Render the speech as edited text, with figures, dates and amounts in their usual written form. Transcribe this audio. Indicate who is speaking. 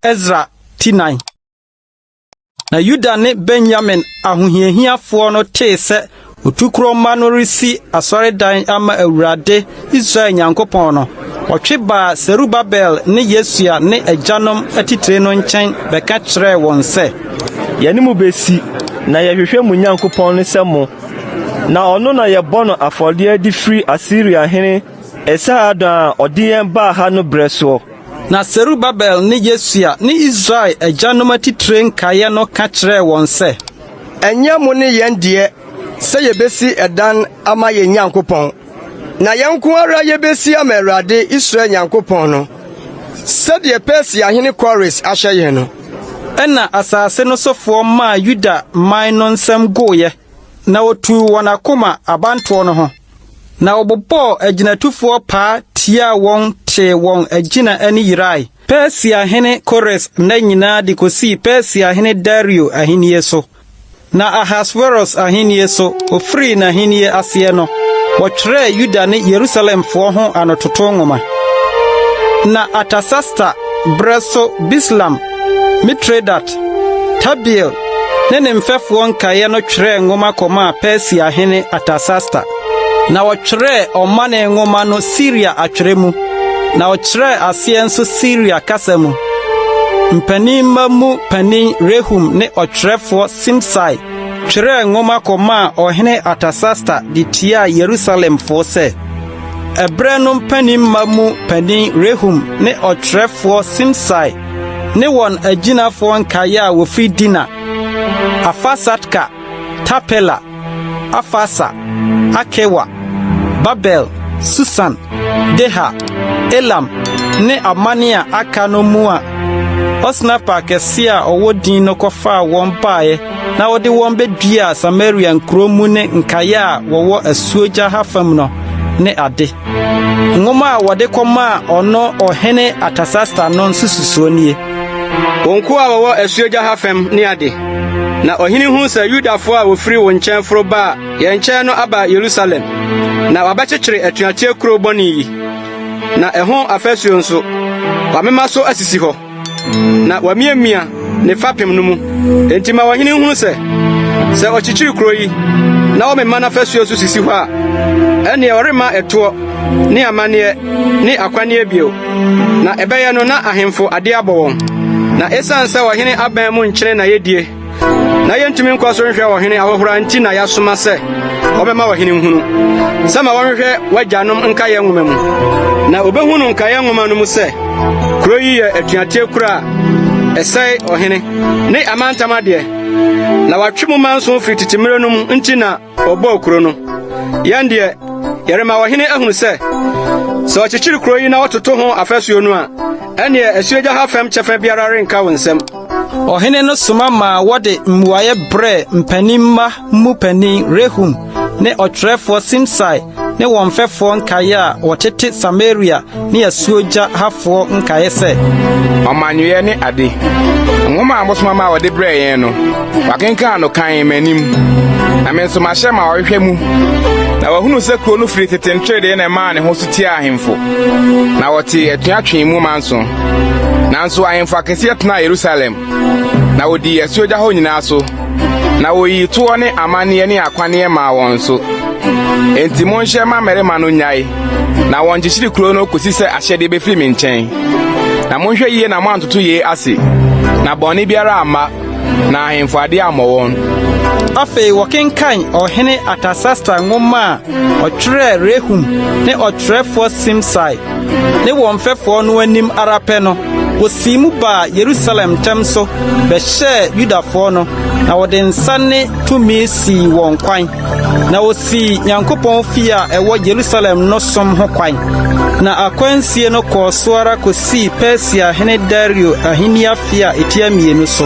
Speaker 1: Ezra Chapter. Na Yuda ne Benjamin ahohiahiafoɔ no tee sɛ otukroma no resi asɔredan ama Awurade Israel Nyankopɔn no. Wɔtwe baa Serubabel ne Yesua ne agyanom atitire no nkyɛn bɛka kyerɛɛ wɔn sɛ,
Speaker 2: yɛne mu besi na yɛhwehwɛ mu Nyankopɔn ne sɛ mo, na ɔno na yɛbɔ no afɔdeɛ di firi Asiria hene Esarhaddon a ɔde yɛn baa ha no brɛ soɔ.
Speaker 1: Na Serubabel ne Yesua ne Israel agyanom atitire nkaeɛ no ka kyerɛɛ wɔn sɛ,
Speaker 3: ɛnyɛ mo ne yɛn deɛ sɛ yɛbesi ɛdan ama yɛn Nyankopɔn, na yɛn nko ara yɛbesi ama Awurade Israel Nyankopɔn no, sɛdeɛ Persian hene Kores ahyɛ yɛn no.
Speaker 1: Ɛna asase no sofoɔ maa Yuda man no nsɛm gooyɛ, na wotuu wɔn akoma abantoɔ no ho. Na wɔbobɔɔ agyinatufoɔ paa tiaa wɔn tee wɔn agyina ani yirae. Persia hene Kores na nyinaa de kosii Persia hene Dario ahennie so. Na Ahasveros ahennie so, ofiri n'ahennie aseɛ no, wɔtwerɛɛ Yuda ne Yerusalemfoɔ ho anototo nwoma. Na Artasasta brɛ so Bislam, Mitredat, Tabiel ne ne mfɛfoɔ nkaeɛ no twerɛɛ nwoma kɔmaa Persia hene Artasasta. Na wɔtwerɛɛ ɔmane nwoma no Siria atwerɛ mu, na wɔtwerɛɛ aseɛ nso Siria kasa mu. Mpanimma mu panin Rehum ne ɔtwerɛfoɔ Simsai twerɛɛ nwoma kɔmaa ɔhene Artasasta de tiaa Yerusalemfoɔ sɛ, ɛbrɛ no mpanimma mu panin Rehum ne ɔtwerɛfoɔ Simsai ne wɔn agyinafoɔ nkaeɛ a wofi Dina, Afasatka, Tapela, Afasa, Akewa, Babel, Susan, Deha, Elam ne amane a aka no mu a Osnapa kɛse a ɔwɔ din no kɔfaa wɔn baeɛ na wɔde wɔn bedua Samaria nkuro mu ne nkaeɛ a wɔwɔ asuogya ha fam no ne ade. Nwoma a wɔde kɔmaa ɔno ɔhene Artasasta no nso susuo nie.
Speaker 3: Wɔnko a wɔwɔ asuogya ha fam ne ade. Na ɔhene hu sɛ Yudafoɔ a wofiri wɔn nkyɛn foro baa yɛn nkyɛn no aba Yerusalem, na wɔabɛkyekyere atuateɛ kuro bɔne yi. Na ɛho afasuo nso wɔamema so asisi hɔ, na wɔamiamia ne fapem no mu. Enti ma ɔhene hu sɛ ɔkyekyere kuro yi na wɔmema n'afasuo so sisi hɔ a, ɛnneɛ ɔrema ɛtoɔ ne amanneɛ ne akwanneɛ bio, na ɛbɛyɛ no na ahemfo ade abɔ wɔn. Na ɛsiane sɛ ɔhene abɛn mu nkyene na yɛdie, na yɛntumi nkɔ so nhwɛ ɔhene ahohora nti na yɛasoma sɛ ɔbɛma ɔhene nhunu sɛ ma wɔnhwɛ w'agyanom nkaeɛ nwoma mu. Na obehu no nkaeɛ nwoma no mu sɛ kuro yi yɛ atuateɛ kuro a ɛsɛe ɔhene ne amantam adeɛ, na watwe mu manso firi titimire no mu nti na ɔbɔɔ kuro no. Yɛn deɛ yɛrema ɔhene ahunu sɛ ɔkyekyere kuro yi na wɔtoto ho afasuo no a, ɛnneɛ asuogya ha fam kyɛfa biara renka wo nsɛm.
Speaker 1: Ɔhene no soma maa wɔde mmuaeɛ brɛɛ mpanimma mu panin Rehum ne ɔtwerɛfoɔ Simsai ne wɔn mfɛfoɔ nkaeɛ a wɔtete Samaria ne asuogya hafoɔ nkaeɛ sɛ,
Speaker 4: ɔmanwea ne ade. Nwoma a mosoma ma wɔde brɛɛ yɛn no, wakenkan no kan m'anim. Na me nso mahyɛ ma ɔhwehwɛ mu. Na wahunu sɛ kuro no firi tete ntwerɛdeɛ na ɛmaa ne ho so tia ahemfo. Na wɔte atuatwe mu manso. Nanso ahemfo akɛseɛ tena Yerusalem. Na wodi asuogya hɔ nyinaa so. Na woyi toɔ ne amanneɛ ne akwanneɛ maa wɔn so. Enti monhyɛ ma mmarima no nyae. Na wɔnkyekyere kuro no kosi sɛ ahyɛde bɛfiri me nkyɛn. Na monhwɛ yie na moantoto yie ase. Na bɔne biara amma. Na ahemfo ade ammɔ wɔn.
Speaker 1: Afei wɔkenkan ɔhene Artasasta nwoma a ɔtwerɛɛ Rehum ne ɔtwerɛfoɔ Simsai ne wɔn mfɛfoɔ no anim ara pɛ no, wosii mu baa Yerusalem ntam so bɛhyɛɛ Yudafoɔ no, na wɔde nsa ne tumi sii wɔn kwan. Na wosii Nyankopɔn fie a ɛwɔ Yerusalem no som ho kwan. Na akwansie no kɔɔ so ara kosii Persia hene Dario ahenni afe a ɛtia mmienu so.